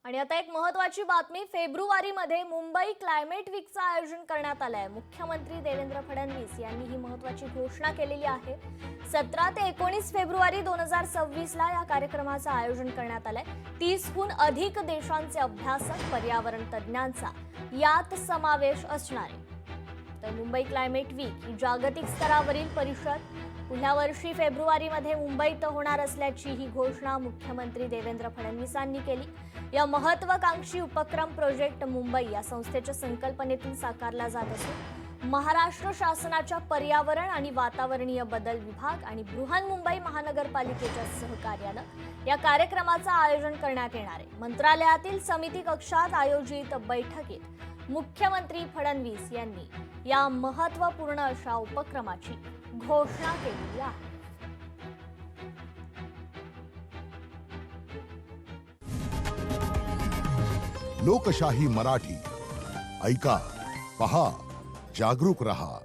आणि आता एक महत्त्वाची बातमी, फेब्रुवारीमध्ये मुंबई क्लायमेट वीकचं आयोजन करण्यात आलंय। मुख्यमंत्री देवेंद्र फडणवीस यांनी ही महत्त्वाची घोषणा केलेली आहे। 17 ते 19 फेब्रुवारी 2026 ला या कार्यक्रमाचं आयोजन करण्यात आलंय। 30हून अधिक देशांचे अभ्यासक, पर्यावरण तज्ञांचा यात समावेश असणार आहे। तर मुंबई क्लायमेट वीक ही जागतिक स्तरावरील परिषद पुढल्या वर्षी फेब्रुवारीमध्ये मुंबईत होणार असल्याची ही घोषणा मुख्यमंत्री देवेंद्र फडणवीसांनी केली। या महत्त्वाकांक्षी उपक्रम प्रोजेक्ट मुंबई या संस्थेच्या संकल्पनेतून साकारला जात असून महाराष्ट्र शासनाच्या पर्यावरण आणि वातावरणीय बदल विभाग आणि बृहन्मुंबई महानगरपालिकेच्या सहकार्यानं या कार्यक्रमाचं आयोजन करण्यात येणार आहे। मंत्रालयातील समिती कक्षात आयोजित बैठकीत मुख्यमंत्री फडणवीस यांनी या महत्त्वपूर्ण अशा उपक्रमाची घोषणा केली आहे। लोकशाही मराठी ऐका, पहा, जागरूक रहा।